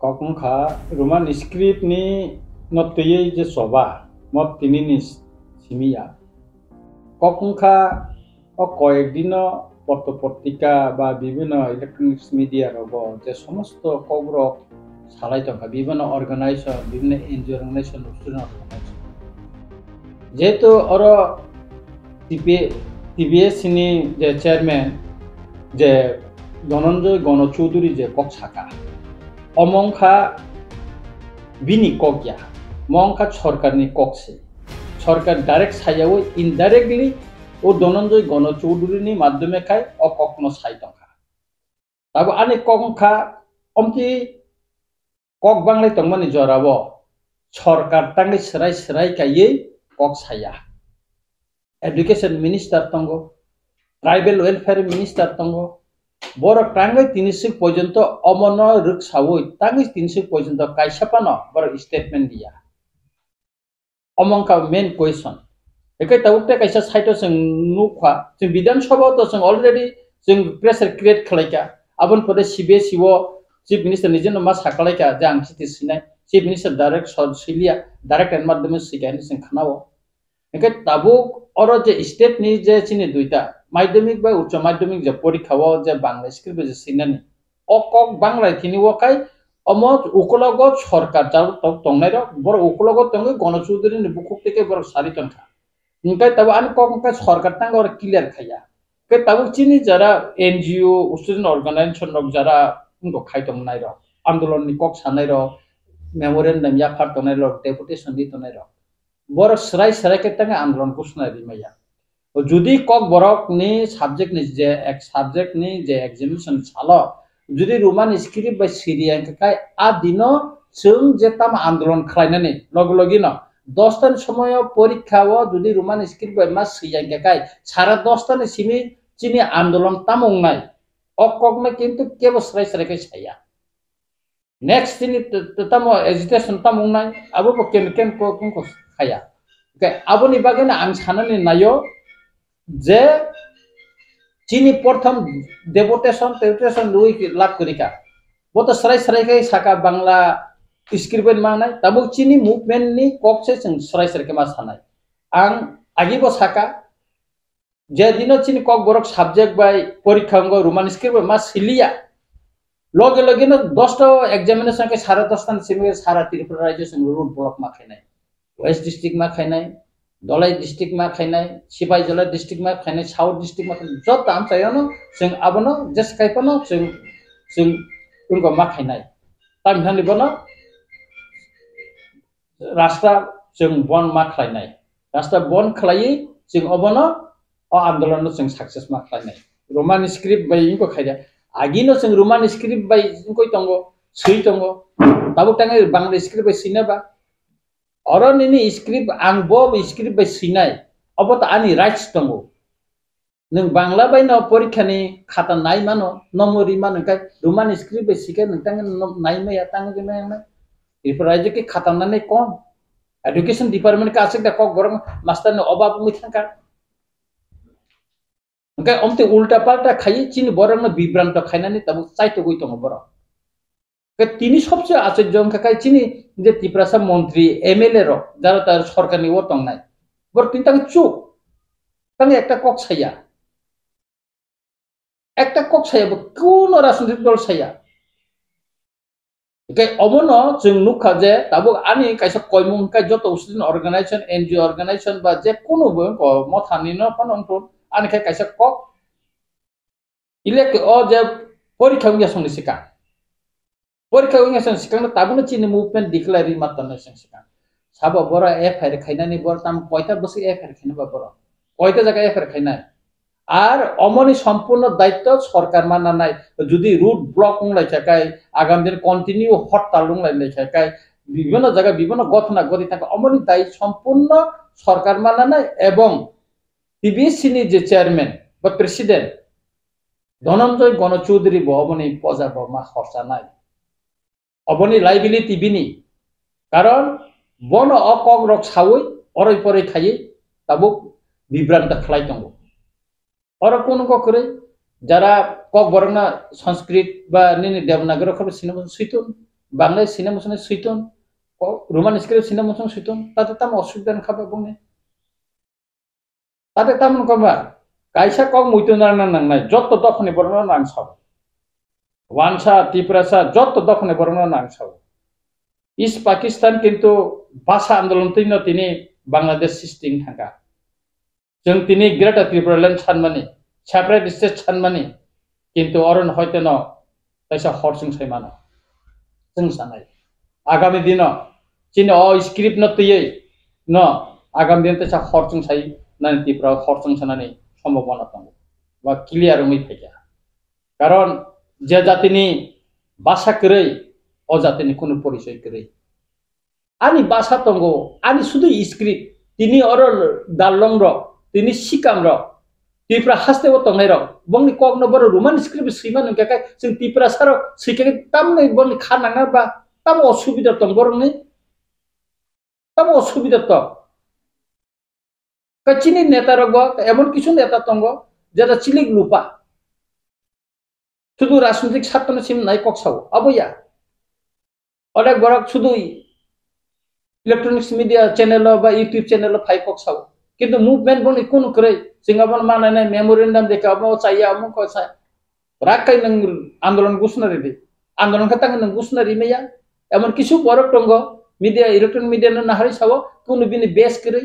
কখনখা Roman script ni নতয়ে যে সবা মত তিনি নি সিমিয়া কখনখা কয়েকদিন পত্র পত্রিকা বা বিভিন্ন ইলেকট্রনিক্স মিডিয়া রব যে সমস্ত কগ্রক সালাই থাকা বিভিন্ন অর্গানাইজেশন বিভিন্ন এনজিও অর্গানাইজেশন যেহেতু ওর টিবিএস ni যে চেয়ারম্যান যে ধনঞ্জয় গণচৌধুরী যে কক সাকা অমংখা bini kokya mongka sorkar ni kokse সরকার ডাইরেক্ট সাইয়াও ইনডাইরেক্টলি ও ধনঞ্জয় গণচৌধুরী ni মাধ্যমে খাই ও কখনো সাইতংখা তারপর আনে কখনখা অমতি কক বাংলায় তংমানি জরাবো সরকার টাঙ্গে সেরাই সেরাই কাইয়ে কক সাইয়া এডুকেশন মিনিস্টার তঙ্গ ট্রাইবেল ওয়েলফেয়ার মিনিস্টার তঙ্গ বড় টাঙ্গে ৩০ পর্যন্ত অমন রুক সাউই টাঙ্গে ৩০ পর্যন্ত কাইসাপানো বড় স্টেটমেন্ট দিয়া অমংকা মেন কোয়েশন একাই তাউকতে কাইসা সাইটো जों नुखा जों বিধানসভা তো जों অলরেডি जों প্রেসার ক্রিয়েট খালাইকা আবন পদে সিবিএসইও চিফ মিনিস্টার নিজে मा সাকালাইका যে आं চিঠি সিনাই চিফ মিনিস্টার ডাইরেক্ট সিলিয়া ডাইরেক্ট এন্ড মাধ্যমে সিগাইনি जों খানাও একাই তাবুক অর যে স্টেট নি যে চিনি দুইটা মাধ্যমিক বা উচ্চ মাধ্যমিক যে পরীক্ষাও যে বাংলা স্ক্রিপ্ট যে সিনানি অকক বাংলায় তিনি ওকাই অমত উকলগত সরকার যার তংনাই বড় উকলগত তঙ্গে গণচৌধুরী বুকুক থেকে বড় সারি তংখা ইনকাই তাবো আনি কখনকার সরকার টাঙ্গে ওরা ক্লিয়ার খাইয়া কে তাবো চিনি যারা এনজিও স্টুডেন্ট অর্গানাইজেশন রক যারা উनको খাইতং নাই রক আন্দোলন নি কক সানাই rock memorandum ইয়াফার Tonai rock deputation দি তনাই রক বড় সরাই সরাই কে টাঙ্গে আন্দোলন কুসনাই রিমাইয়া যদি কক বরক নি সাবজেক্ট নি যে এক সাবজেক্ট নি যে এক্সামিনেশন সালো যদি রোমান স্ক্রিপ্ট বা সিরিয়ান কাই আ দিনো जों যে তাম আন্দোলন খাইনানি লগ লগিনো 10টার সময় পরীক্ষাও যদি রোমান স্ক্রিপ্ট বা মাস সিয়ান কাই সারা 10টার সিমি চিনি আন্দোলন তামং নাই অককনে কিন্তু কেবল সরাই সরাই কাই ছায়া নেক্সট চিনি তামো এজিটেশন তামং নাই আবো কেন কেন কো খায়া কে আবনি বাগেনা আं সানানি নাयो যে চিনি প্রথম ডেপুটেশন লুই লাভ করিকা বত সরাই সরাই কাই সাকা বাংলা স্ক্রিপ্ট मांगनाय ताबो चिनी मुभमेंट नि कक्से जों सराय सराय मा सानाय आं आगिबो साका जे दिनो चिनी कक बरक साबजेक्ट बाय परीक्षा अंग रोमान स्क्रिप्ट मा सिलिया लगे लगे न 10टा एग्जामिनेशन के 10:30 सिमे सारा त्रिपुरा राज्य जों रूट ब्लक मा खायनाय वेस्ट डिस्ट्रिक्ट मा खायनाय दलाई डिस्ट्रिक्ट मा खायनाय सिपाही जला डिस्ट्रिक्ट मा खायनाय साउथ डिस्ट्रिक्ट मा जत आम चायनो जों आबनो जस कायपनो जों उनको मा खायनाय ताम थानि बनो रास्ता जों बन मा खालायनाय रास्ता बन खालायै जों अबनो अ आन्दोलन जों सक्सेस मा खालायनाय रोमान स्क्रिप्ट बाय इनको खायदा आगिनो जों रोमान स्क्रिप्ट बाय इनको तंगो सै तंगो ताबो तांगे बांग्ला स्क्रिप्ट बाय सिनाबा अरनिनि स्क्रिप्ट आं बो स्क्रिप्ट बाय सिनाय अबत आनि राइट्स तंगो नों बांग्ला बायनो परीक्षानि खाता नाय मानो नमरि मानो काय रोमान स्क्रिप्ट बाय सिके नोंतांगे नायमया तांगे नायना इफोर राज्य के खातानानै कम एडुकेशन डिपार्टमेंट का आसे कक गरम मास्टर ने अभाव मुथांका ओंके अमते उल्टा पाल्टा खाइ चिनि बरम बिभ्रांत खाइनानै तब चाइतो गय दङ बर के तिनी सबसे आश्चर्य अंका खाइ चिनि जे त्रिपुरा मन्त्री एमएलए र जारा तार सरकारनि व तंनाय बर तिन तांगे चुप तांगे একটা কক ছায়া কোন রাজনৈতিক দল ছায়া Okay, omono जों नुखा जे ताबो आनि काइसा कयमुं काइ जत स्टुडेन्ट अर्गानाइजेशन एनजिओ अर्गानाइजेशन बा जे कोनो बो मथानि न फनंतो आनि काइसा क इलेक्ट अ जे परीक्षा उंगासन सिका परीक्षा उंगासन सिका ताबोनो चिनि मुभमेन्ट डिक्लेयार मातन सिका साबो बरा एफआईआर खाइनानि बर ताम कयता बसि एफआईआर खाइनाबा बर कयता जायगा एफआईआर खाइनाय আর অমনি সম্পূর্ণ দায়িত্ব সরকার মানা নাই যদি রুট ব্লক উংলাই থাকায় আগামী দিন কন্টিনিউ হরতাল উংলাই থাকায় বিভিন্ন জায়গায় বিভিন্ন ঘটনা ঘটি থাকে অমনি দায়ী সম্পূর্ণ সরকার মানা নাই এবং টিবিএসসি যে চেয়ারম্যান বা প্রেসিডেন্ট ধনঞ্জয় গণচৌধুরী অমনি পজা মা খরচা নাই অবনি লাইবিলিটি বিনি কারণ বন অকক রক সাউই অরই পরে খাইয়ে তাবুক বিভ্রান্ত খালাই দङ और कोनो करे जरा कक बरना संस्कृत बा निनि देवनागरी खबर सिनेमा सैतन বাংলায় সিনেমা শুনে সুইতন রোমান স্ক্রিপ্ট সিনেমা শুনে সুইতন তাতে তাম অসুবিধা খাবা বুনে তাতে তামন কবা কাইসা কক মুইতন নাংনাय যত দখনে বরনা নাংসাও ওয়ানসা ত্রিপুরাসা যত দখনে বরনা নাংসাও ইস্ট পাকিস্তাन কিন্তু ভাষা আন্দোলন তৈন তিনি বাংলাদেশ সিস্টিং থাকা जों তিনি গ্রেটার ত্রিপুরাল্যান্ড সানমানি সেপারেট স্টেট সানমানি কিন্তু অরণ হয়তো ন তাইসা হরসং সাইমানো जों सानाय आगामी दिन चिन स्क्रिप्ट न तैयै न आगामी दिन तैसा हरसं साइ नानि त्रिपुरा हरसं सानानि सम्भावना दं बा क्लियर मै फैया कारण जे जातिनि भाषा करै अ जातिनि कोनो परिचय करै आनि भाषा दंगो आनि सुदु स्क्रिप्ट तिनि अर दाललं र तिनि सिकाम र त्रिपुरा हास्तेबो तंनाय र बंनि कगनो बर रोमान स्क्रिप्ट सैमा नंखाय जों त्रिपुरा सार सैखाय तामनै बंनि खानाङा बा ताम असुबिदा दं बरंनि ताम असुबिदा दं कचिनि नेता रगो एमन किछु नेता दंगो जेदा चिलिक लुपा शुधु राजनीतिक सातनसिम नाय कक्साव अबया अनेक बरक शुधु इलेक्ट्रॉनिक्स मीडिया चैनल बा यूट्यूब चैनल फाइ कक्साव किन्तु मुभमेंट बंनि कोनो करै सिंगाबन मानाय मेमोरेंडम देखाबो चाइया मु को सा राखाय नों आंदोलन गुसनारि दे आंदोलन खतांग नों गुसनारि मैया एमन किछु बरक दंगो मीडिया इलेक्ट्रॉनिक मीडिया न नाहारि सावो कोनो बिनि बेस करै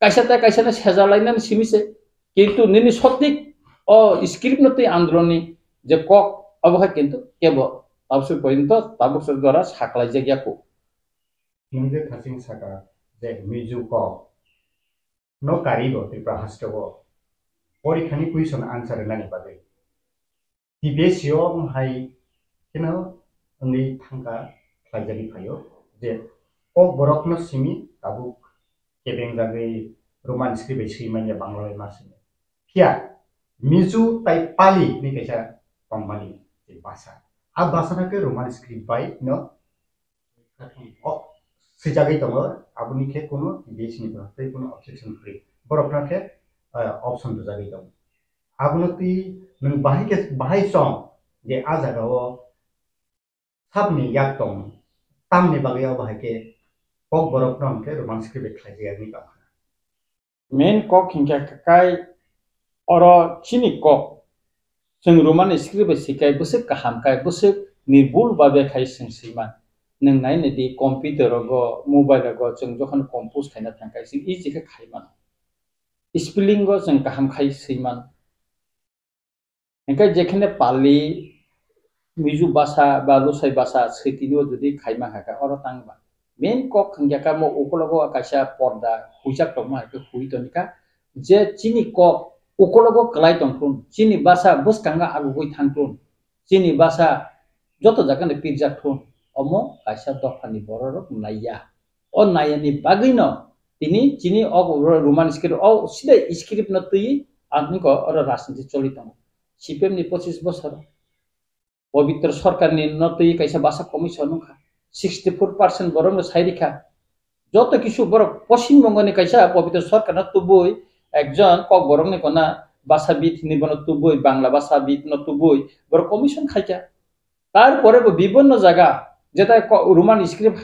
कायसाना सेजालायनानै सिमिसे किन्तु निनि सटिक ओ स्क्रिप्ट नते आंदोलननि जे कक अबहा किन्तु केबो ताबसु पर्यन्त ताबसु द्वारा साखलाय जायगाखौ नंजे थासिं साका जे मिजु को नो कारिगो त्रिपुरा हास्टेबो परीक्षानि क्वेश्चन आंसर नानि बागै टिबेसियो हाय केनो उन्दै थांका खायजानि फायो जे कक बरकनो सिमि ताबु केबें जागै रोमान स्क्रिप्ट सैमानिया बांलाय मासिने फिया मिजु ताइ पाली नि कैसा कम्पानी जे भाषा आ भाषा के रोमान स्क्रिप्ट बाय न ओ सिजागै दङ आबुनि के कोनो बेसिनि बाथै कोनो ऑब्जेक्शन फ्री बरफना के ऑप्शन तो जागै दङ आबुनति नों बाहाय सम जे आ जागाव साबनि याक दङ तामनि बागै बाहाय के कक बरफना के रोमान स्क्रिप्ट खायजानि का मेन कक हिंका काय अर चिनि कक जों रोमान स्क्रिप्ट सिखाय बसे गाहाम काय बसे निर्भुल बाबे खाय जों सैमा नों नायनोदि कम्पिउटार गो मोबाइल गो जों जखन कम्पोज खायना थांखाय जों इजि के खायमान स्पेलिंग गो जों गाहाम खाय सैमान एंखाय जेखने पाली मिजु भाषा बा लुसाइ भाषा सैतिनिओ जुदि खायमा हाका अर तांबा मेन कक हिंका मो ओकलगो आकाशा पर्दा हुइजाक दंमा के हुइतनिका जे चिनि कक ओकलगो क्लाय दंथुन चिनि भाषा बसकांगा आगुगै थांथुन चिनि भाषा जत जागाने पिरजाथुन अमो कायसा दफानि बररक नाया ओ नायानि बागैन तिनी चिनि अ रोमान स्क्रिप्ट अ सिधै स्क्रिप्ट न तै आंनिको अर राजनीति चलित सीपीएम नि 25 बछर पवित्र सरकार नि न तै कायसा भाषा कमिसन नखा 64% बरंग साइरिखा যত কিছু বড় পশ্চিমবঙ্গনে কাইসা পবিত্র সরকার না তুবই একজন কক বরং নে কোনা ভাষাবিদ নিবন তুবই বাংলা ভাষাবিদ ন তুবই বড় কমিশন খাইকা তারপরে বিভিন্ন জায়গা যেটা রোমান স্ক্রিপ্ট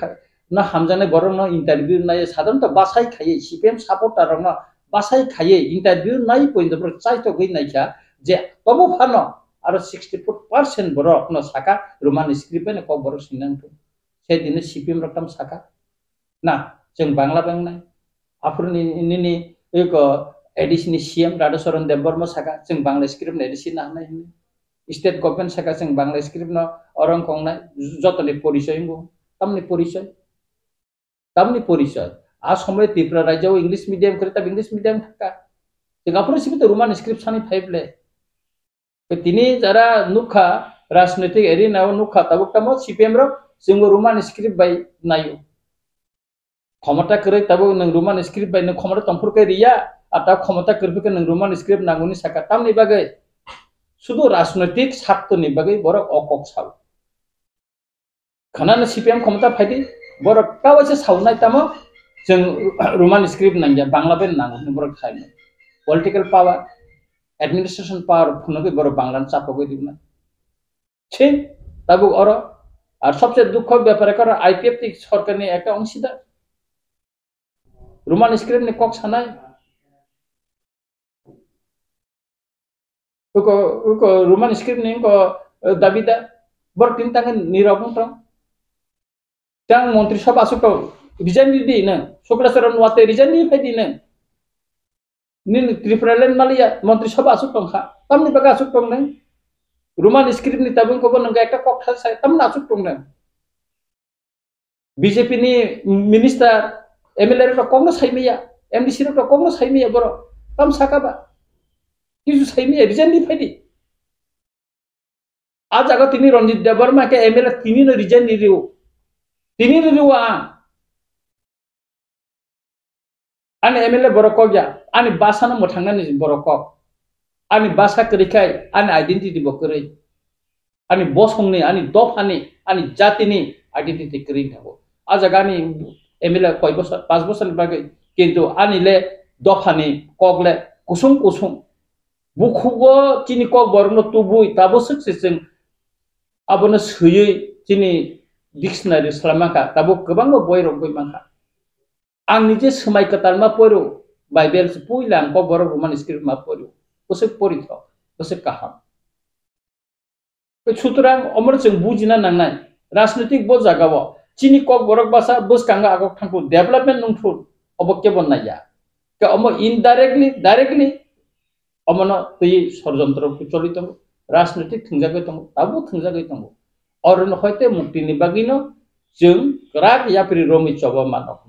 না হামজানে বরং ন ইন্টারভিউ নাই সাধারণত ভাষাই খাইয়ে সিপিএম সাপোর্টার ন ভাষাই খাইয়ে ইন্টারভিউ নাই পইন্দ বড় চাইতো গই নাইকা যে তবু ফানো আর 64% বড় ন সাকা রোমান স্ক্রিপ্টে কক বড় সিনাंगो সেদিনে সিপিএম রকম সাকা ना जों बांला बेंनाय आफुरनि निनि एक एडिसनि सीएम राधाचरण देवबर्मा साका जों Bangla script Edison नाहनाय state government साका जों बांला स्क्रिप्ट न अरं कंनाय जतनि परिचय गो तमनि परिचय आ समय त्रिपुरा राज्यआव इंग्लिश मीडियम करे तब इंग्लिश मीडियम थाका जों आफुर सिबित रोमान स्क्रिप्ट सानि फाइबले तिनि जरा नुखा राजनीतिक एरिनाव नुखा तबुकतामो सीपीएम रो जों रोमान स्क्रिप्ट बाय नायो क्षमता करे तब नों रोमान स्क्रिप्ट बाय नों क्षमता तंफुरके रिया आता क्षमता करफिके नों रोमान स्क्रिप्ट नांगुनि साका तामनि बागै शुधु राजनीतिक स्वार्थनि बागै बर अकक साव खनानो सीपीएम क्षमता फायदि बर कावसे सावनाय तामो जों Roman script Nangia Bangla Ben नांगुनि बर खायनो पॉलिटिकल पावर एडमिनिस्ट्रेशन पावर फुनगै बर बांलान चापगै दिना छे तब अर আর সবচেয়ে দুঃখ ব্যাপারে কারণ আইপিএফ সরকারের একটা অংশীদার রোমান স্ক্রিপ্ট কক সানায় রোমান স্ক্রিপ্ট নি দাবিদা বড় তিন তাঙ্গে নিরবন tang Menteri Sabah asuk tau resign di na sokra saran wate resign di di na nin Tripuralen Malia Menteri Sabah asuk tong kha tam ni baga asuk tong na Roman script ni tabun ko bon nga ekta kok thal sai tam na asuk tong na BJP ni minister MLA ro kongna sai meya MDC ro kongna sai meya boro tam sakaba kisu sai meya resign di di aaj aga tini Ranjit Devarma ke MLA tini no resign di riu tini riwa ani MLA borokok ya ani basana mothangna ni borokok ani basa kerikai ani identity bokrei ani bosongni ani dofani ani jatini identity kering thabo ajagani MLA koi bosor 5 bosor bagai kintu ani le dofani kokle kusung kusung bukhugo chini kok borno tubui tabo sukseseng abono suyui chini dictionary salamaka tabo gobang boy rok boy mangka ang nije semai ketalma poru bible sepui lang ko borok Roman script ma poru kosek poritho kosek kaham sutrang omor jeng bujina nangnai rajnitik bo jagao chini kok borok basa bus kanga agok thangku development nungthru obokke bonnaya ke omo indirectly directly omono tui sorjontro kucholito rajnitik thingjagai tongo tabu thingjagai tongo oron hoite mukti ni bagino jeng rak yapri romi choba manok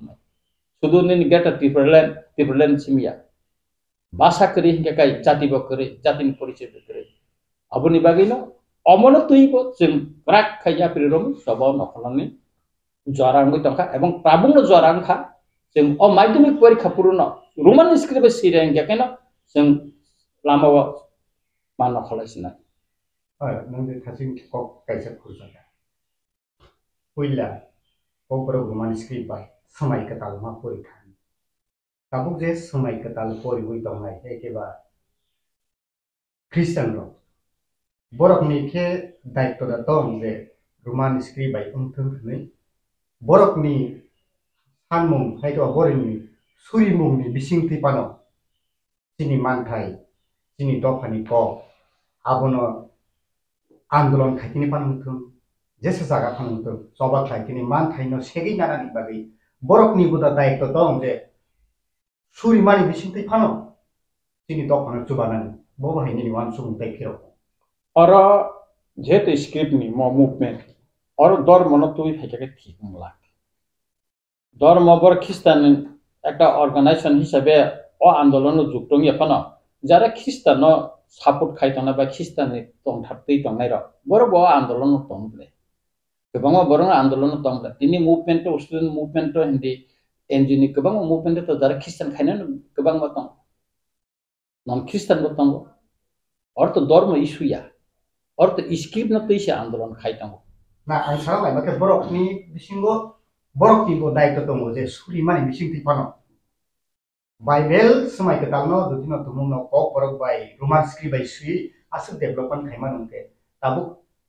sudu ni geta Tripuralen simia basa keri hingga kai jati bokere jatin poriche bokere abuni bagino omono tuibo jeng rak khaya pri romi choba nokholani jorang goi tongka ebong prabung jorang kha jeng o madhyamik porikha puruno Roman script sireng gekeno jeng lamawa manok kholaisina nang thasing kok kaisa khurjana puila kokro Roman script bai samai katal ma porikha tabuk je samai katal pori hui tongnai ekeba Christian ro borok ni ke daitto da tong je Roman script bai umthung nei borok ni hanmung hai to boring ni suri mung ni bising ti pano chini manthai chini dofani ko abono आंदोलन खाइकिनि पानुथुं जेसे जागा पानुथुं सभा खाइकिनि मान थाइनो सेगै नानानि बागै बरकनि बुदा दायित्व दं जे सुरिमानि बिसिंथै फानो तिनि दखान जुबानानि बो बाहायनि वान सुबुं दायखिरो और जेत स्क्रिप्ट नि म मुभमेंट और दर मन तुइ फाइके ठीक मला दर मबर ख्रिस्टान একটা অর্গানাইজেশন হিসাবে ও আন্দোলন যুক্ত ইয়াপানো যারা খ্রিস্টান সাপোর্ট খাইতনা বা খ্রিস্টানি তংথাপতেই তংনাই র বড় বড় আন্দোলন তংলে गोबां बरं आंदोलन तंगला दिनै मुभमेंट स्टुडेंट मुभमेंट हिंदी एनजिनि गोबां मुभमेंट तो जारा ख्रिस्टान खायना गोबां दं नन ख्रिस्टान बो दं अर्थ धर्म इशुया अर्थ स्क्रिप्ट न तैसे आंदोलन खायतां ना आं सारालाय माके बरकनि बिसिंगो बरकनि बो दायित्व दङ जे सुरिमानि बिसिं तिपानो बाइबेल समाय केतालनो दुतिनो तुमुनो कक बरक बाय रोमान स्क्रिप्ट बाय सुइ आसु डेभलपमेंट खायमा नंके ताबु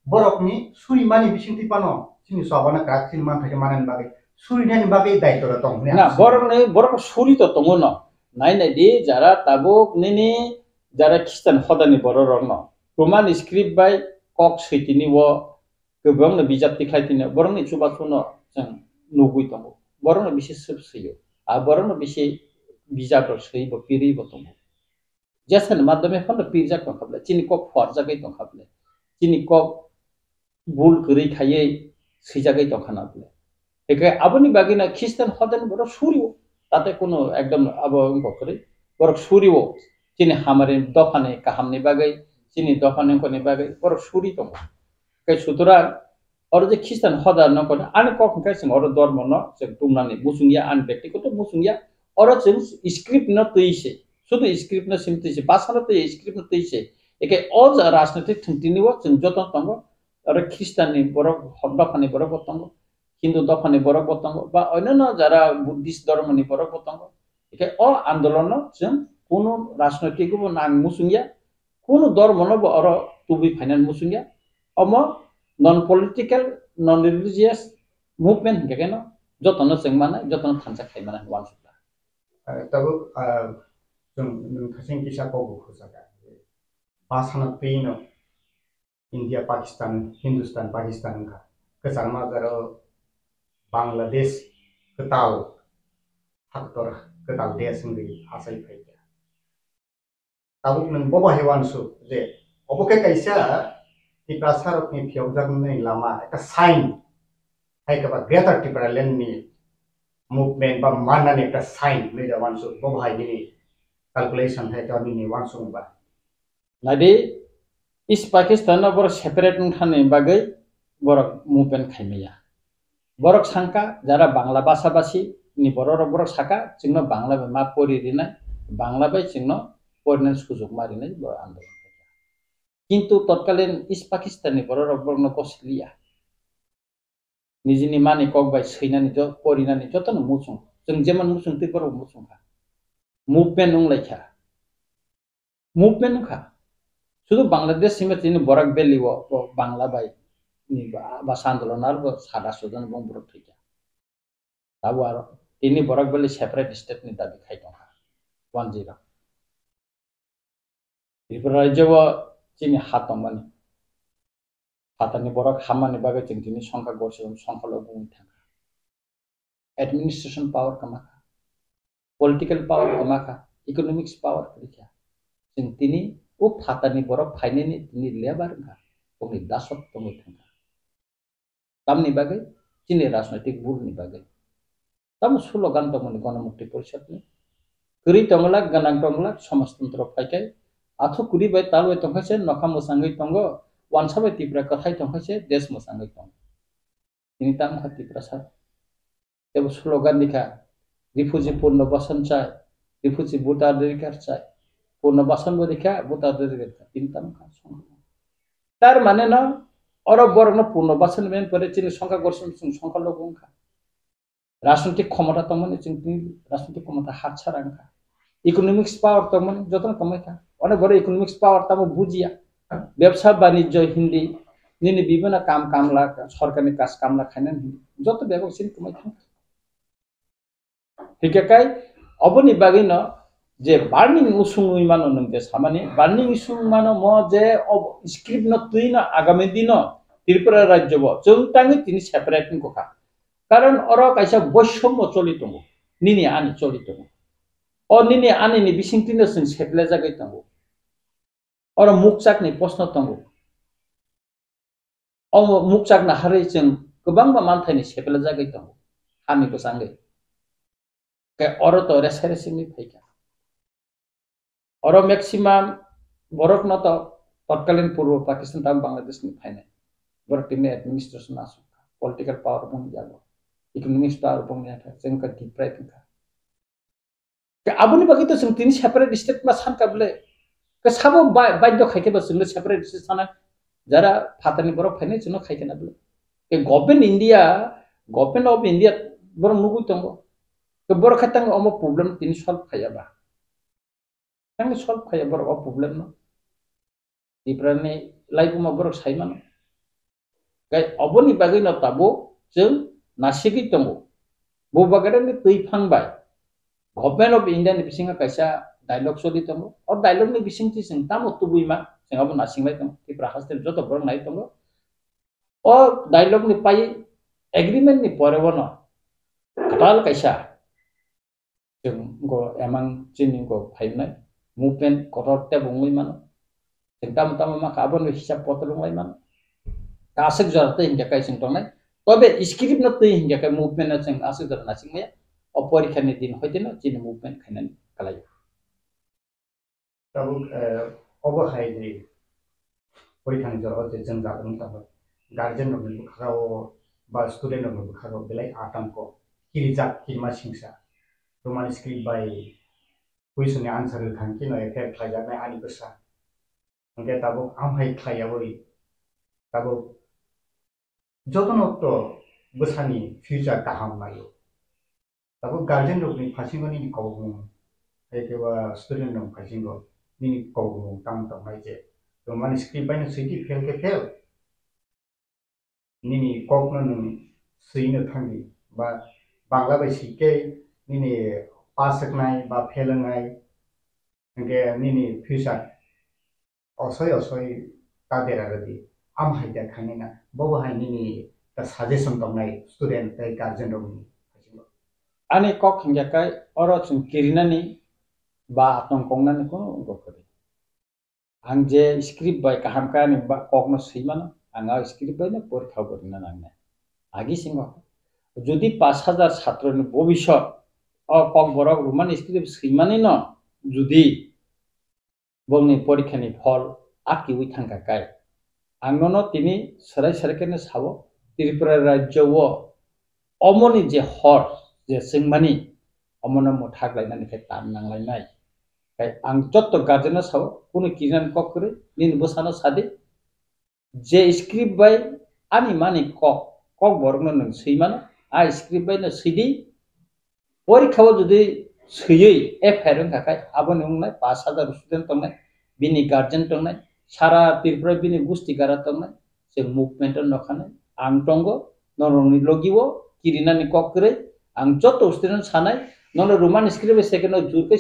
बरकनि सुरिमानि बिसिं तिपानो सिनि सबाना क्राकसिन मान थाके मानन बागै सुरिनानि बागै दायित्व दं ना बरक सुरि तो दङ न नाय नाय दि जारा ताबुक निनि जारा ख्रिस्टान हदानि बर रंग रोमान स्क्रिप्ट बाय कक सैतिनि वो गोबां बिजाब तिखायतिनो बरंनि सुबासुनो जों नुगुइ दङ बरंनि बिसे सबसैयो आ बरंनि बिसे बिजाब सै बो पिरि बो दङ जेसन माध्यमे फन पिरजा को खबले चिनि को फरजागै दं खबले चिनि को बुल गरै खायै सैजागै दं खानाबले एके आबनि बागिना ख्रिस्टान हदान बर सुरियो ताते कोनो एकदम अब बकरै बर सुरियो चिनि हामारे दफाने काहामनि बागै चिनि दफाने कोनि बागै बर सुरि दङ के सुतरा और जे ख्रिस्टान हदान न कोन आनि कक कैसिं और धर्म न जे तुमनानि मुसुंगिया आन व्यक्तिगत मुसुंगिया और जों स्क्रिप्ट न तैसे शुद्ध स्क्रिप्ट न सिमतैसे भाषा न तै स्क्रिप्ट न तैसे एके अज राजनीतिक थंतिनिव जों जतन दङ और ख्रिस्टाननि बर दफाने बर दङ हिंदू दफाने बर दङ बा अन्य जारा बुद्धिस्ट धर्मनि बर दङ एके अ आंदोलन जों कोनो राजनीतिक नां मुसुंगिया कोनो धर्म न और तुबि फाइनाल मुसुंगिया अम non political non religious movement ke no jotono sing mana jotono thansa khai mana wan sukla tabu jung khasing kisa ko bu khosaka pasana peino India Pakistan Hindustan Pakistan ka kesama garo Bangladesh ketal haktor ketal des ngi asai phaika tabu nang boba hewan su je oboke kaisa ti prasar ni phiojak nei lama eta sign hai ka ba greater Tipraland ni movement ba mana ni eta sign nei da wan su boba hai ni calculation hai ka ni wan su ba nadi East Pakistan na borok separate khane bagai borok movement khaimaya borok sangka jara bangla basa basi ni borok saka jingno bangla ma pori rinai bangla bai jingno পরিণাম সুযোগ মারি নাই বড় আন্দোলন কিন্তু তৎকালীন east Pakistani বড় কসলিয়া নিজেনি মানি cock by সৈনানি পরিণানি যতন মুসুং जों যেমন মুসুং তুই বড় মুসুংখা মুভমেন্ট নংলাইখা মুভমেন্ট খা শুধু বাংলাদেশ সীমা তিনি বরাক ভ্যালি বাংলা বাই ভাষা আন্দোলন আর সাদা সুজন এবং বড় থইকা তাও আর তিনি বরাক ভ্যালি সেপারেট স্টেট নি দাবি খাইতো 10 Tripura Raja chini hatamani hatani borok hamani bagai ching tini songkha gorse songkha lo bung thanga administration power kamaka political power kamaka economics power krikya ching tini up hatani borok phaineni tini lebar nga tongni dasot tongi thanga tamni bagai chini rajnaitik bul ni bagai tam slogan tomoni Ganamukti Porishad ni kri tonglak ganang tonglak samastantra phaikai Atho kuri bai tal bai tongkhaise nokha musangai tongo wansa bai Tripura kathai tongkhaise desh musangai tong ini tam kha Tripura sa tebo slogan dikha refugee purno basan chai refugee buta adhikar chai purno basan bo dikha buta adhikar chai tin tam kha tar mane na oro borok no purno basan men pore chini songkha gorson songkha logong kha rajnaitik khomata tongmani chini rajnaitik khomata hat charang kha economics power tongmani joton kamai kha অনেক বড় economics পাওয়ার তামো বুঝিয়া ব্যবসা বাণিজ্য হিন্দি নিনি বিভিন্ন কাম কামলা সরকারি কাজ কামলা খাইনেন যত ব্যবসায়ী কমাই থাক হিকাকাই অবনি বাগিন যে বার্নিং উসুং উইমানো নংতে সামানি বার্নিং উসুং মানো ম যে স্ক্রিপ্ট ন তুই না আগামী দিন ত্রিপুরা রাজ্য ব চংটাঙ্গি তিনি সেপারেটিং কোখা কারণ অর কাইসা বৈষম্য চলিত নিনি আনি চলিত অ নিনি আনি নি বিসিংতিনো जों সেপলে জাগাই তাঙ্গো Or muksak ni posno tongo. Muksak na hari jeng kebang mantai ni sepele jagai tongo. Kami ko sangai. Ke oro to reseresi ni phaika. Oro maximum borok na to totkalin purbo Pakistan tam Bangladesh ni phaina. Borok tini administration asu. Political power bung jago. Economic power bung jago. Jeng ka deprive ka. Ke abuni bagi to jeng tini separate state ma san kable Kesabo baik खाइके बस जोंनो separate साना जरा फातानि बरक फाइने जोंनो खाइके ना बले के government of India बरक नुगु तंगो के बरक खातंग अमो प्रॉब्लम तिनि सॉल्व खायाबा तंग सॉल्व खाया बरक अ प्रॉब्लम न दिप्रने लाइफ मा बरक साइमान गाय अबनि बागै न ताबो जों नासिगि तंगो बो बागरे तै फांबाय गवर्नमेंट ऑफ इंडिया नि बिसिङा कायसा डायलॉग सोली तंगो और डायलॉग नि बिसिंगति जों तामो तुबुइमा जों अब नासिंबाय तंगो Tripura हस्टेल जतो बरक नाय तंगो और डायलॉग नि पाइ एग्रीमेंट नि परेवन काल कायसा जों गो एमां चिनि गो फाइनाय मुभमेंट करते बुंगै मान जों ताम मा काबन हिसाब पत्र बुंगै मान कासक जरते हिंगा काय जों तंनाय तबे स्क्रिप्ट न तै हिंगा काय मुभमेंट जों आसक जर नासिंगै अपरिखानि दिन होइतेन चिनि movement खाइनानै कालाय Tabu overhigh di porikhani jor je jeng jadung tabu guardian no bu khao ba student no bu khao belai atam ko kirijak kirma singsa roman script by question ni answer khang ki no effect khlaiya na ani besa angke tabu amhai khlaiya boi tabu jotono to besani future kaham nayo tabu guardian no ni phasingoni ni kawung ai student no phasingo ni kawung tam tam mai je roman script by no siti fail ke fail nini kok no nung sui no thangi ba bangla bai sike nini pasaknai ba phelangai nge nini future osoi kadera radi am haida khanina bobo hai nini ta suggestion tongnai student tai guardian rong Ani kok hingga kai oro chung kirinani ba atong kongnani ko gokori. Ang je script by kaham kani ba kok no simano anga script by na পরীক্ষা করি না নাংনা আগে সিংহ যদি 5000 ছাত্রের ভবিষ্যৎ cock বড় Roman script সিমানি ন যদি বলনি পরীক্ষানি ফল আকি উই থাঙ্কা কাই আংনো তিনি সরাই সরকারনে সাবো ত্রিপুরা রাজ্য ও অমনি যে হর যে সিংমানি অমন মো ঠাকলাইনানি খাই তান নাংলাইনাই কাই আং যত গার্জেন সাবো কোনো কিরান কক করে নিন বসানো সাদে যে স্ক্রিপ্ট বাই আনি মানি কক বরং নং সৈমানো আ স্ক্রিপ্ট বাই না সিদি পরীক্ষাও যদি সইयै এফআইআর থাকায় আবন নংনাই 5000 স্টুডেন্ট তংনাই বিনি গার্জেন তংনাই সারা ত্রিপুরা বিনি গোষ্ঠী গারা তংনাই যে মুভমেন্ট নখানাই আং টঙ্গ নরংনি লগিও কিরিনানি কক করে আং যত স্টুডেন্ট সানাই নন রোমান স্ক্রিপ্ট সেকেন্ড জুরকে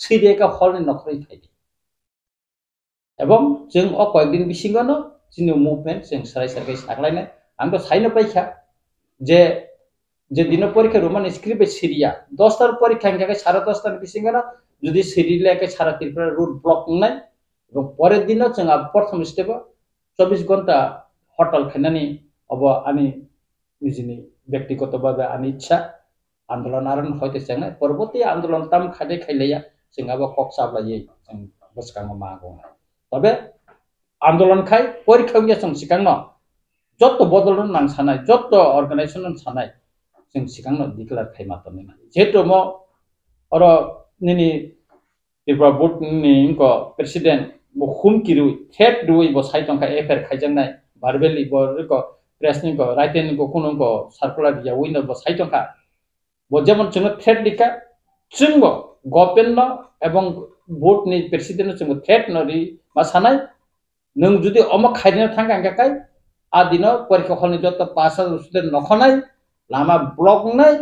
সিদি একা হলনি নখরাই থাইদি এবং जों কয়েকদিন বিসিঙ্গনো जिनि मुभमेंट जों सराय सरकाय साग्लायनाय आं तो साइनो पाइखा जे दिन परीक्षा रोमान स्क्रिप्ट सिरिया 10 तार परीक्षा के 10:30 तार बिसिंगना যদি সিরিলেকে সারা ত্রিপুরা রুট ব্লক নাই এবং পরের দিনও जों प्रथम स्टेप 24 ঘন্টা হরতাল খাইনানি অব আনি নিজনি ব্যক্তিগতভাবে আনি ইচ্ছা আন্দোলন আরন হইতে চাই পরবর্তী আন্দোলন তাম খাদে খাইলাইয়া जों আব কক সাবলাयै जों বসকাঙ্গ মাগো তবে আন্দোলন খাই পরীক্ষা গিয়েছেন সিকাংন যত বদল নাং সানাই যত অর্গানাইজেশন সানাই जों सिगांनो डिक्लेयार खाइ मातने जेहेतु म अर निनि त्रिपुरा बोर्ड नि इनको प्रेसिडेंट बो हुमकिरु थेट दुई बो साइटंखा एफआईआर खाइजनाय बारबेलि बो रिको प्रेस निको राइटेन निको कुनुको सार्कुलार दिया विनो बो साइटंखा बो जेमन जोंनो थेट दिका जोंबो गभर्नमेन्ट एवं बोर्ड नि प्रेसिडेंट जोंबो थेट नरि मा सानाय नों जुदि अमक खाइनो थांगांगाकाय आ दिनो परीक्षा खलनि जत 5000 स्टुडेन्ट नखनाय लामा ब्लक নাই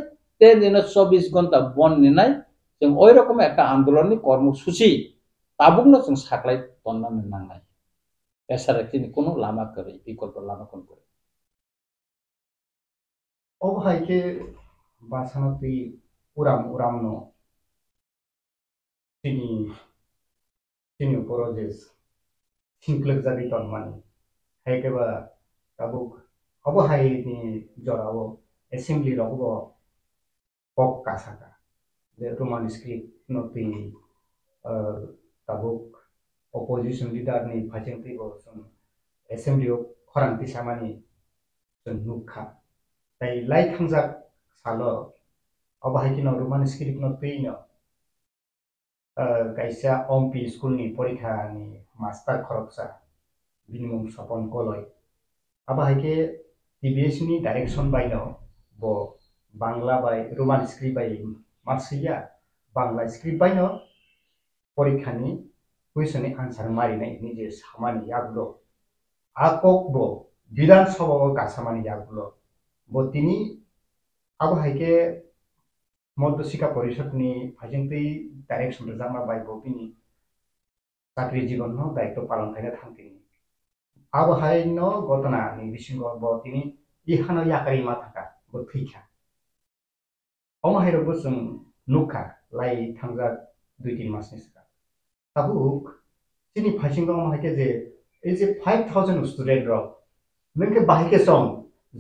তে দিন 24 ঘন্টা বন্ধ নাই जों ওই রকম একটা আন্দোলননি কর্মসূচি তাবুকনো जों সাকলাই তন্নানো নাংনাই এছাড়া তিনি কোনো লামা করে বিকল্প লামা কোন করে ও ভাইকে বাসানতি উরামনো তিনি উপরজেস সিনক্লেক জাবি তন্মানি হাইকেবা তাবুক অবহাইনি জরাও assembly rogo kok kasaka the roman script not the tabuk opposition leader ni phajeng ti bo sum assembly of khoranti samani jong nukha tai lai thangjak salo abahai kino roman script not peino kaisa ompi school ni porikha ni master khoroksa minimum sapon koloi abahai ke TBS ni direction by now bo bangla by roman script by marsiya bangla script by no porikhani question ni answer mari nai nije samani yaglo akok bo bidan sabha ka samani yaglo bo tini abo haike মধ্য শিক্ষা পরিষদ ni phajingti direction rajama by bo tini চাকরি জীবন no দায়িত্ব পালন করে থাকতেনি abo hai no gotona ni bisingo bo tini ihano yakari ma thaka bo thikha Omahiro busung nuka lai thangja 2-3 mas ni saka tabuk sini phasing gong mahike je ei je 5000 student ro nengke bahike song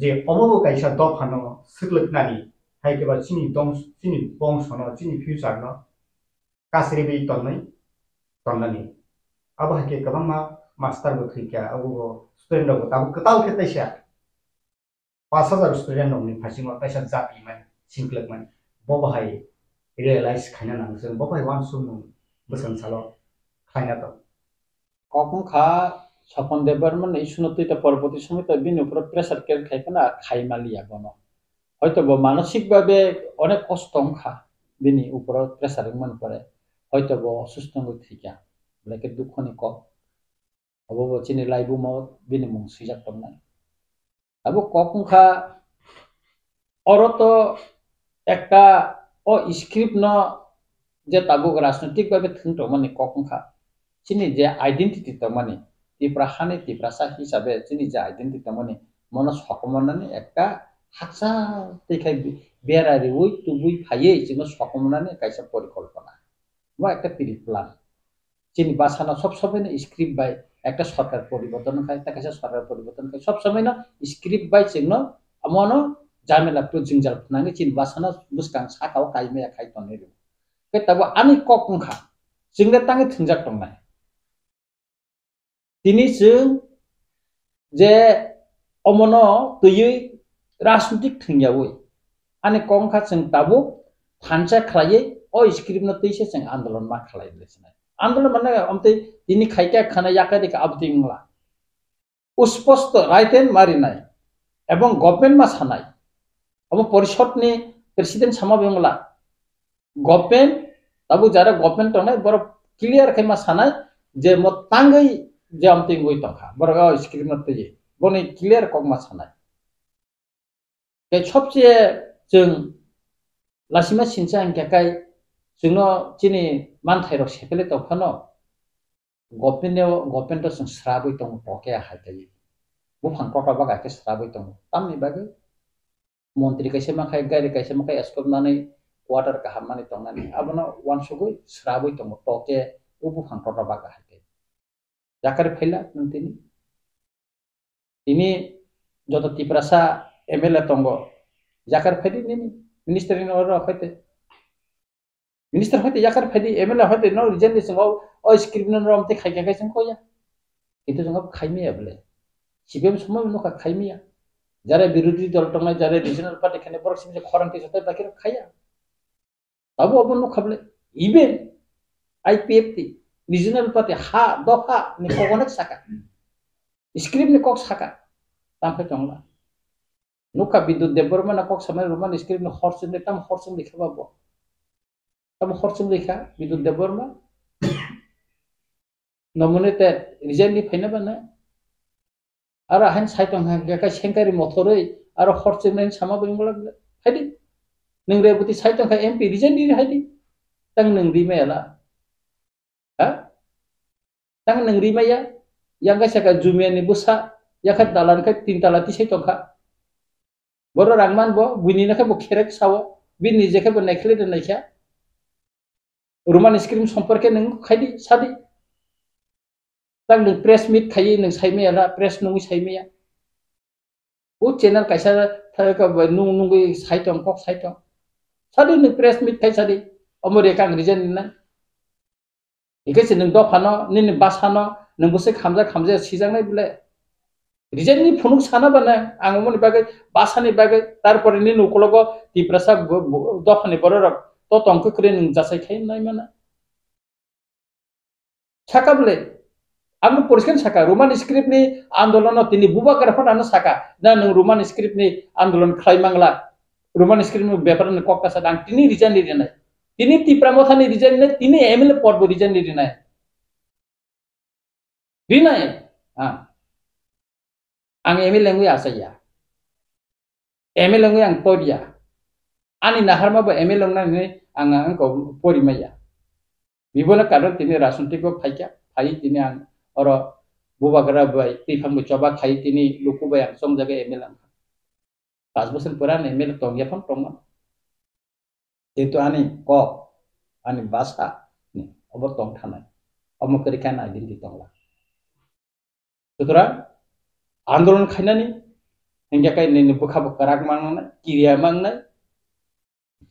je omobo kaisa do phano siklek nani haike ba sini bong sono sini future no kasri bi tonnani abo hake kabang ma master bo thikya abo student ro tabuk katal khetaisha 5000 student ro ni phasing ma kaisa japi man siklek man bobahai realize খাইনা নাং जों bobahai wan sum bosan salo খাইনা তো কখন খা স্বপন দেববর্মন এই শুনতেটা পরবর্তী সময় তো বিন উপর প্রেসার কেয়ার খাইনা খাইমালিয়া বনো হয়তো মানসিকভাবে অনেক কষ্ট খা বিনি উপর প্রেসার মন পড়ে হয়তো অসুস্থ হয়ে থিকা বলে দুঃখনি ক অবব চিনি লাইবু ম বিনি মুং সিজাক তমনা abo kokungkha oroto ekta o script no je tabuk rajnitik bhabe thungtongmani kokungkha chini je identity tongmani tipra hani tipra sa hisabe chini je identity tongmani mono sokomonani ekta haksa tekhai berari ui tubui phaye chino sokomonani kaisa porikolpona mo ekta piri plan chini basana sob সময় না script by একটা সরকার পরিবর্তন খায় তা কাছে সরকার পরিবর্তন খায় সব সময় না স্ক্রিপ্ট বাই চিহ্ন আমনো জামেলা প্রজিংজাল নাঙ্গে চিন বাসানা বুসকাং সাকাও কাইমে খাই তনে রে কে তাবো আনি ককংখা চিংরে তাঙ্গে থিংজাক টংনাই তিনি जों যে অমনো তুই রাজনৈতিক থিংয়াবই আনি কংখা जों তাবো থানচা খাইয়ে ও স্ক্রিপ্ট ন তৈছে जों আন্দোলন মা খালাই দিছেন आंदोलन माने अमते दिनी खाइका खाना याकारि का अबदिंगला स्पष्ट राइट एंड मारिनाय एवं गवर्नमेंट मा सानाय अब परिषद नि प्रेसिडेंट सामा बेंगला गवर्नमेंट ताबु जारा गवर्नमेंट तनाय बर क्लियर खाइमा सानाय जे म तांगै जे अमते गय तखा बर स्क्रिप्ट न तये बने क्लियर कगमा सानाय के सबसे जों लासिमा सिनसा अंकेकाय जोंनो चिनि मानथाइरक सेपेले तफानो गवर्नमेंट जों स्राबै दं टके हाइथाय बुफां टका बागाके स्राबै दं तामनि बागे मन्त्रि कैसे माखाय गारि कैसे माखाय एस्कबनानै क्वार्टर का हामनानै दंनानै आबनो वानसुगै स्राबै दं टके बुफां टका बागा हाइथाय जाकारि फैला नंतिनि इनि जत तिप्रासा एमएलए दंगो जाकारि फैदि निनि मिनिस्टर इन अर फैते मिनिस्टर होते याकर फैदि एमएलए होते न रिजन सिंह ओ स्क्रिप्ट न रमते खाइका गायसन कोया किन्तु जों खाइमिया बले सिबिएम समय नखा खाइमिया जारे विरोधी दल टंगना जारे रिजनल पार्टी खाने बरक सिम खरंति जते बाकी खाया तब अब न खबले इबेन आईपीएफटी रिजनल पार्टी हा दफा नि कोगनक साका स्क्रिप्ट नि कोक साका तामफे टंगला नुका विद्युत देबरमा न कोक समय रोमान स्क्रिप्ट न हरसिन ताम हरसिन लिखबाबो तब खर्चम लेखा विद्युत देबरमा नमुने ते रिजाइन नि फैना बना आरो हान साइटं हा गेका सेंकारि मथरै आरो खर्चम नाइन सामा बेंगला फाइदि नों रेबुति साइटं हा एमपी रिजाइन नि हाइदि तंग नों रिमायाला हा तंग नों रिमाया यांगा साका जुमियानि बुसा याखा दालान का तीन ताला ति साइटं हा बर रांमान बो बुनि नखा बो खेरेक सावो बि निजेखे बो नायखले दोननायखा रोमान स्क्रिप्ट संपर्के नों खाइदि सादि तंग नों प्रेस मीट खाइ नों साइमेयाला प्रेस नों साइमेया ओ चैनल कैसा थाका नुं नुंगै साइटं कक साइटं सादि नों प्रेस मीट खाइ सादि अमरिका रिजन ना इकेसे नों दफानो निनि बासानो नों बसे खामजा सिजांनाय बिले रिजन नि फुनुक साना बाना आंगमनि बागै बासानि बागै तारपरे नि नकलगो तिप्रासा दफानि बररक तो तंको करे नों जासाय खाय नाय माना साकाबले आंनो परिस्कार साका रोमान स्क्रिप्ट नि आंदोलन तिनि बुबा करफानानो साका ना नों रोमान स्क्रिप्ट नि आंदोलन खायमांगला रोमान स्क्रिप्ट नि बेपार नि कक्कासा दां तिनि रिजन नि रिनाय तिनि तिप्रामथानि रिजन नि तिनि एमएलए पद बो रिजन नि रिनाय हां आं एमएलए ngui आसाया एमएलए ngui आं तोरिया आनी नाहारमाबो एमएलए नानै आं आंखौ परिमाया बिबोना कारण तिनि राजनीतिक फाइका फाइ तिनि आं अर बुबागरा बाय तिफां चबा खाइ तिनि लुकुबाय आं सम जगह एमएलए 5 बोसोर पुरान एमएलए तंगियाफन तंग जेतु आनी क आनी भाषा नि अब तंग थानाय अमकरिकान आइडेन्टिटी तंगला सुतरा आंदोलन खाइनानि हिंगाकाय नि बुखा बकराक मांगनाय किरिया मांगनाय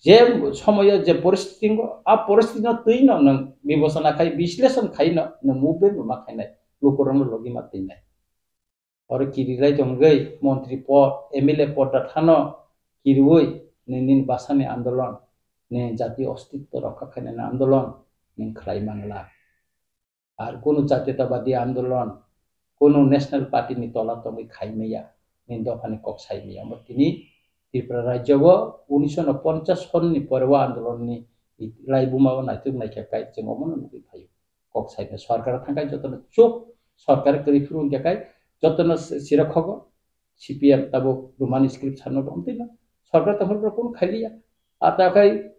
जे समय जे परिस्थिति आ परिस्थिति न तैन नों विवेचना खाइ विश्लेषण खाइन नों मुभमेन्ट मा खाइनाय लोकरन लगी मा तैनाय और किरिराय जंगै मंत्री पद एमएलए पद थानो किरुय निन भाषानि आंदोलन ने जातीय अस्तित्व रक्षा खाइनाय आंदोलन नि खलाय मांगला आर कोनो जातीयतावादी आंदोलन कोनो नेशनल पार्टी नि तला तंगै खाइमेया नि दफानि कक साइमेया मतिनि त्रिपुरा राज्यबो 1950 सननि परवा आंदोलननि लाइबुमाव नायथुक नायखाय जों अमन नुगै फायो कक साइने सरकार थांगाय जतन चुप सरकार करिफुरु गेकाय जतन सिरखगो CPM tabo Roman script sano domtina sarkar tamar pun khaliya ata kai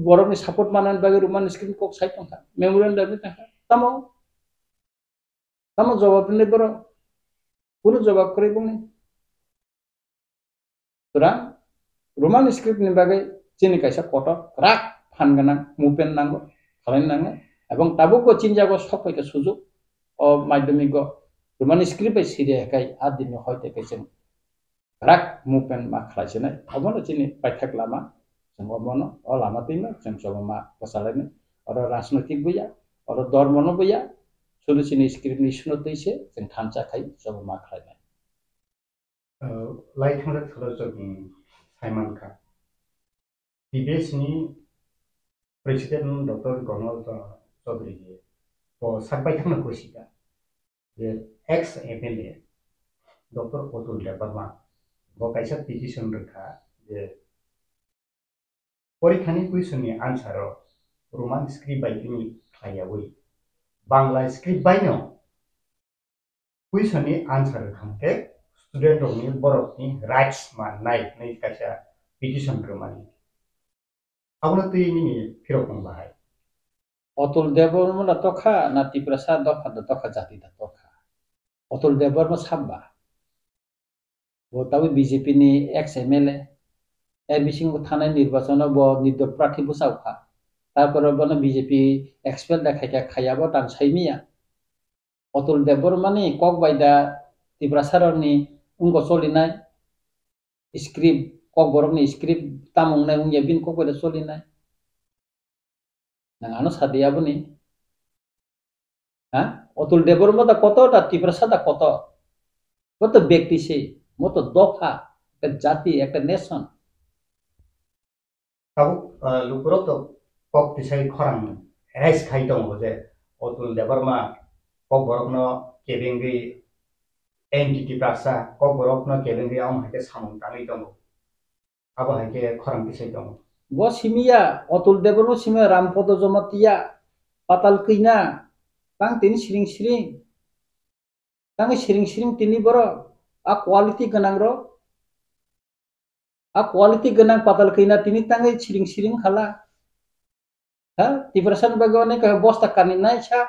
borok ni support manan bagi Roman script kok sai tongka memorandum ni tangka tamo jawab ni boro puno jawab kori buni surang Roman script ni bagai chini kaisa koto rak phan gana movement nango khalai nango ebong tabo ko chinja ko sokai ka sujug o madhyamik go Roman script ai siria kai adin hoite kaisen rak movement ma khlaisena abono chini paithak lama जों अमनो अ लामा तिनो जों जमा पसालायनो अर राजनैतिक बुया अर धर्मनो बुया सलुसिनि स्क्रिप्टनि सुनो दैसे जों थामचा खाय जमा खालायनाय लाइथांरा थलो जों साइमन खा टीबीएसनि प्रेसिडेंट डॉक्टर गणल चौधरी जी को साबाय थांनो कोसिका जे ex MLA doctor Atul Debbarma वो कायसा पिटिशन रखा जे परीक्षानि कुइसननि आन्साराव रोमान स्क्रिप्ट बायदिनि खायावै बांला स्क्रिप्ट बायनो कुइसननि आन्सार खांके स्टुडेन्टनि बरकनि राइट्स माननाय नै कायसा पिटिशन रोमानि आवनो तैनि फिरकं बाहाय अतुल देबबर्मा तखा नाति प्रसाद दफा दखा जाति तखा अतुल देबबर्मा साबा वो ताबो बीजेपी नि एक्स एमएलए एरबिसिंग थानाय निर्वाचन ब निर्दल प्रार्थी बसावखा तारपर बन बीजेपी एक्सपेल देखायका खायाबो तान साइमिया अतुल देबबर्मानि कक बायदा तिब्रासारनि उंगो चलिनाय स्क्रिप्ट कक बरकनि स्क्रिप्ट तामंनाय उंया बिन कक बायदा चलिनाय नाङानो सादियाबोनि हा अतुल देबबर्मा दा कत दा तिब्रासा दा कत कत व्यक्ति से मत दफा एक जाति एक नेशन ताबो लुकुरो तो कक तिसाय खरां राइस खाइ दङ जे अतुल देबबर्मा कक बरकनो केबेंगै एनटीटी प्रासा कक बरकनो केबेंगै आम हाके सामं तानै दङ आबो हाके खरां तिसाय दङ वो सिमिया अतुल देबबर्मा सिमिया रामपद जमातिया पाताल कैना तां तिनि सिरिं तिनि बर आ क्वालिटी गनां रो आ क्वालिटी गनां पाताल कैना तिनि तांगै सिरिं खाला हा तिब्रासान बागवाने का बस्ता कानि नायसा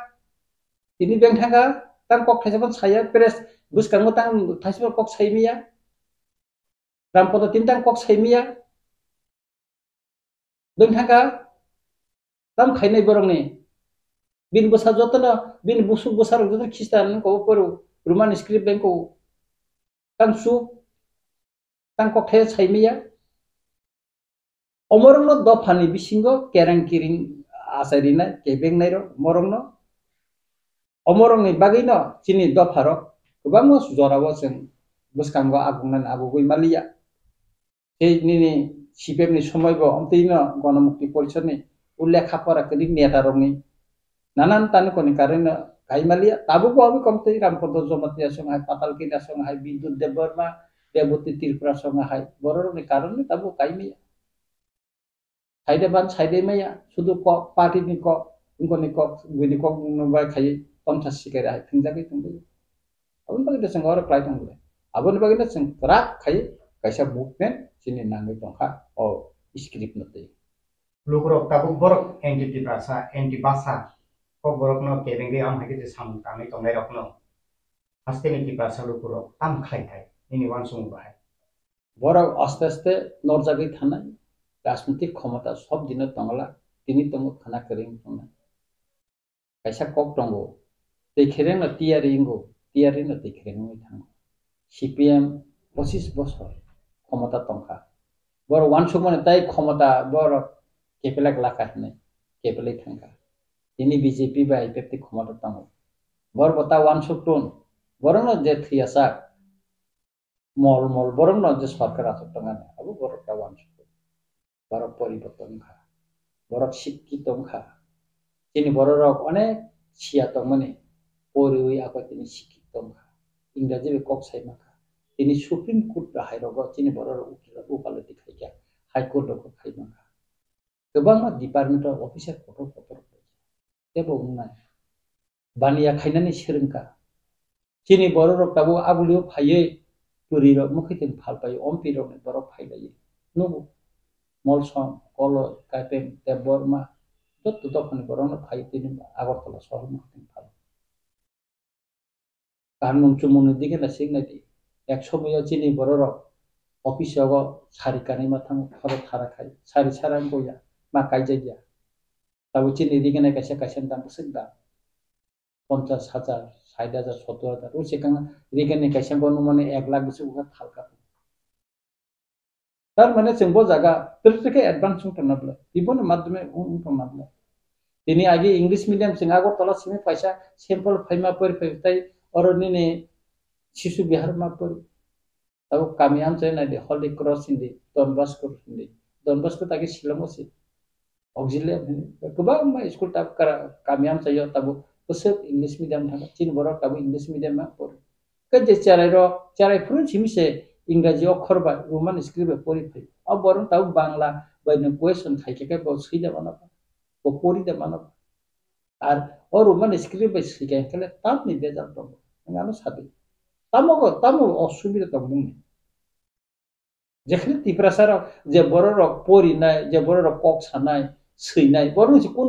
तिनि बेंथांगा तां कक थाइसाबन साया प्रेस बुसकांगो तां थाइसाबन कक साइमिया रामपद तिनि तां कक साइमिया बेंथांगा ताम खाइनाय बरंनि बिन बसा जतन बिन बुसु बसार जतन खिस्तान को परो रोमान स्क्रिप्ट बेंको तां सु तां कक थाइ साइमिया अमरंनो दफानि बिसिंगो केरां किरिं आसारिना केबें नायरो मरंनो अमरंनि बागैनो चिनि दफारो गोबां जरावो जों बुसकांगो आगुंनान आगुगै मालिया एनिनि सिपेमनि समयबो अमतैनो गणमुक्ति परिषदनि उल्लेखा पराकनि नेतारंनि नानान तानकोनि कारण गाइमालिया ताबो बाबो कमतै रामपद जमातिया संहाय पाताल किना संहाय विद्युत देबबर्मा देवती त्रिपुरा संहाय बररनि कारण ताबो गाइमिया साइडेबान साइडेमाया शुद्ध कक पार्टीनि कक उनकोनि कक गुनि कक नुबाय खाय तमथा सिकेरा थंजागै थंबाय अबन बागै जों और क्लाइ दंले अबन बागै जों राक खाय कायसा मुभमेन्ट चिनि नांगै दंखा a script नतै लुकुरो Tabo Barak entity Prasa n t बासा कक बरकनो केबेंगै आम हाके जे सामं तानै दंनाय रखनो हास्तेनि प्रासा लुकुरो ताम खायथाय इनि वान सम बाहाय बरक आस्ते आस्ते नरजागै थानाय राजनीतिक क्षमता सब दिन तंगला तिनि तंग खाना करिं तंग कैसा कक दंगो दैखेरें न तियारिंगो तियारि न दैखेरें मै थांग सीपीएम 25 बছर क्षमता तंखा बर वान समने ताई क्षमता बर केपेलाक लाखाने केपेलै थांगा तिनि बीजेपी बा आईपीएफटी क्षमता तंग बर बता वान टन बरन जे थियासा मल बरन जे सरकार आथ तंगाने अब बरका वान बरक परिवर्तन खा बरक शिक्षित खा तिनि बरक अनेक सिया तंगमने परिवै आको तिनि शिक्षित खा इंराजी बे कक साइमा खा तिनि सुप्रीम कोर्ट हाइरग तिनि बरक उकालति खाइका हाई कोर्ट को खाइमा खा गोबां डिपार्टमेन्ट अफिसार फटो तेबो उनाय बानिया खाइनानै सोरंका तिनि बरक Tabo आबुलियो फायै purirok mukhitin phalpai ompirok ni borok phailai nubu molsom kolo katen teborma joto tokhan borok no phai tini agartala শহর mukhitin phal kanmung chumung dike na singnai di ek somoyo chini borok office go sari kanai mathang khoro thara khai sari sarang boya ma kaijaya tabo chini dike na kaisa kaisa dam singda 50,000 60,000 70,000 ও সেখানে রিগেনি কাইসা গনো মানে 1 লাখ বেশি উহা থালকা তার মানে সিম্বো জায়গা থেকে advance উঠনাবলা ibn মাধ্যমে উঠনাবলা তিনি আগে ইংলিশ মিডিয়াম সিং আগরতলা সিমে পয়সা স্যাম্পল ফাইমা পরি তাই অরনিনে শিশু বিহার মা পরি তাও কামিয়াম চাই না দে হলি ক্রস হিন্দি ডনবাস্কো তাকে শিলংসি অক্সিলিয়াম গোबां স্কুল টাপ কামিয়াম চাইयो তাবো Kusuk English medium thang chin borok tabu English medium ma por ke je charai phurun chimise इंराजी अक्षर बा रोमान स्क्रिप्ट परि फै अब बरन ताउ बांग्ला बायनो क्वेश्चन थाइके के बो सैदा बना बो परि दे बना आर ओ रोमान स्क्रिप्ट सिके केले ताप नि बेजार दं गानो साबि तामो असुबिदा दं बुंनि जेखनि तिप्रासार जे बर रक परि नाय जे बर रक कक सानाय सैनाय बरन से कोन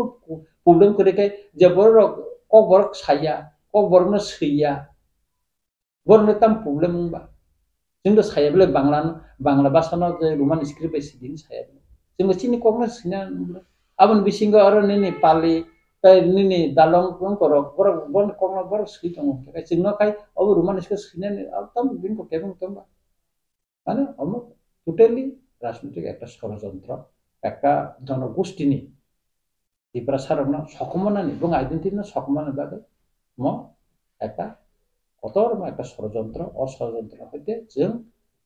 प्रॉब्लम करे के जे बर रक kok borok saya kok borok no seiya borok no tam problem ba जोंनो saya bele bangla bahasa no je roman script be sidin saya जोंनो chini kok no sina abon bisingo aro nini pali tai nini dalong kong korok borok bon kok no borok sei tong kai जोंनो kai obo roman script sina ni tam bin ko kebung tamba মানে আমো totally রাজনৈতিক একটা ষড়যন্ত্র একটা জনগোষ্ঠী Diprasarana সকমনানি এবং identity সকমনানি বাদে ম একটা কতর একটা ষড়যন্ত্র অষড়যন্ত্র হইতে जों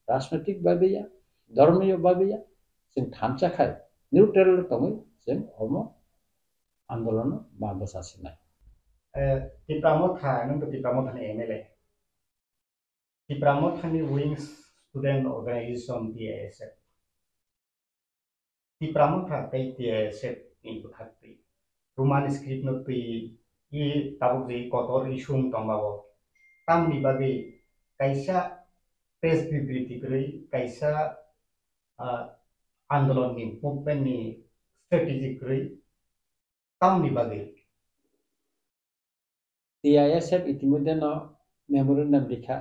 রাজনৈতিক ভাবেয়া ধর্মীয় ভাবেয়া जों থামচাখায় নিউট্রাল তমই जों অম আন্দোলন বা বসাছিনাই তিপ্রামথা নং তিপ্রামথানি এমএলএ তিপ্রামথানি wings student organisation TSF Tipra Motha তাই TSF in buthakti roman script no tui I tabuk je kotor isung tombabo tamni babe kaisa press bibriti krei kaisa andolon ni movement ni strategy krei tamni babe TISF ইতিমধ্যে ন memorandum লিখা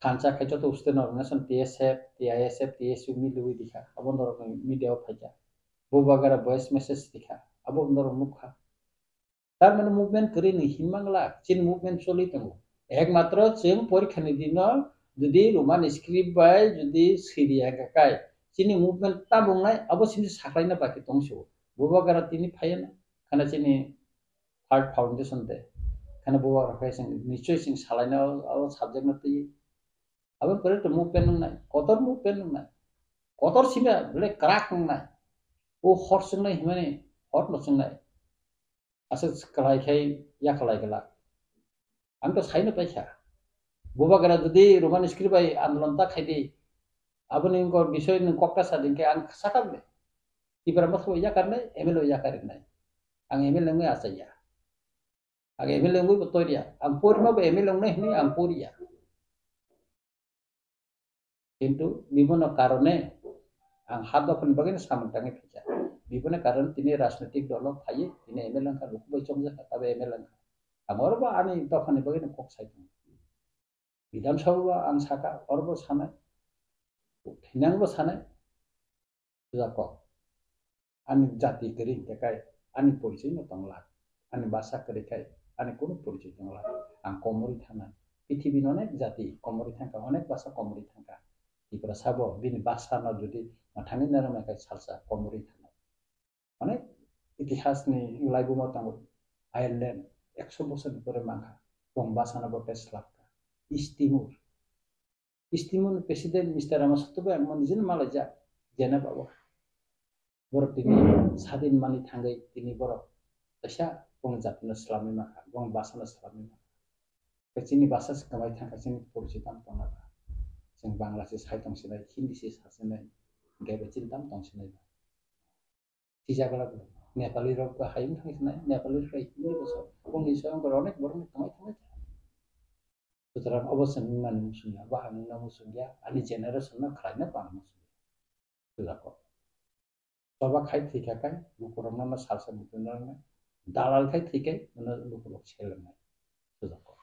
খানচা খাইতো তো উস্তে organisation TISF TSU মিলুই দিখা আবন ধরনের মিডিয়াও ফাইজা Bubagara voice message dikha abo ndor mukha tar mane movement kari ni himangla chin movement choli tango ekmatro जों পরীক্ষানি দিন যদি রোমান স্ক্রিপ্ট বাই যদি সিরিয়া গাকাই চিনি মুভমেন্ট তা বুংনাই abo চিনি সাকলাইনা বাকি তংসো বুবাগারা তিনি ফাইনা খানা চিনি হার্ট ফাউন্ডেশন দে খানা বুবাগারা ফাইসিং নিশ্চয় সিং সালাইনা abo সাবজেক্ট না তৈ abo করে তো মুভমেন্ট নাই কতর সিমা বলে ক্রাক নাই o hot sungai himane hot no sungai asa kalai khai ya kalai gala am to saino paisa boba gara jodi roman script bai andolon ta khai di aboni ko বিষয় ni kokka sadin ke ang sakal ne ibara masbo ya karne emelo ya karin nai ang emelo ngai asa ya ang emelo ngai botoria ang porma ba emelo ngai ni ang poria কিন্তু বিভিন্ন কারণে ang hadap ni bagin samantangi pija bibone karon tini রাজনৈতিক দল ফাইয়ে tini MLA ka lukbai chomja tabe MLA amorba ani tokani bagin kok saitong বিধানসভা ang saka orbo sanai thinangbo sanai jako ani jati keri tekai ani porichoi no tongla ani basa keri kai ani kono porichoi tongla ang komori thana পৃথিবী অনেক জাতি কমরি থাকা অনেক ভাষা কমরি থাকা ইপরা সাবো বিনি ভাষা না যদি মাথানি নারমা কাই সালসা কমরি থানা অনেক ইতিহাস নি লাইবো মতাঙ্গ আয়ারল্যান্ড 100 বছর ধরে মাখা কম ভাষা না বটে স্লাপকা ইস্তিমুর প্রেসিডেন্ট মিস্টার রামাসত্তবা মনিজিন মালয়জা জেনা বাবা বড় তিনি স্বাধীন মানি থাঙ্গাই তিনি বড় দশা বং জাতিনো ইসলামী মাখা বং ভাষা না ইসলামী মাখা Kecini bahasa sekamai tangka sini pursitam tongata. Sing Bangladesh saitong sinai Hindi sis hasinai. Gaya cintam tong sinai. Sisa kalau Nepali rok ke hayung tang sinai Nepali rok Hindi boso. Kung iso ang koronek borong tamai tamai. সুতরাং অবশ্যই মানে মুসুনিয়া বা আমি না মুসুনিয়া আনি generation না খাইনা পান মুসুনিয়া সুজাকো সবা খাই থিকাকাই লুকুরম না সালসা মুতুনা দালাল খাই থিকাই মানে লুকুরক ছেলে নাই সুজাকো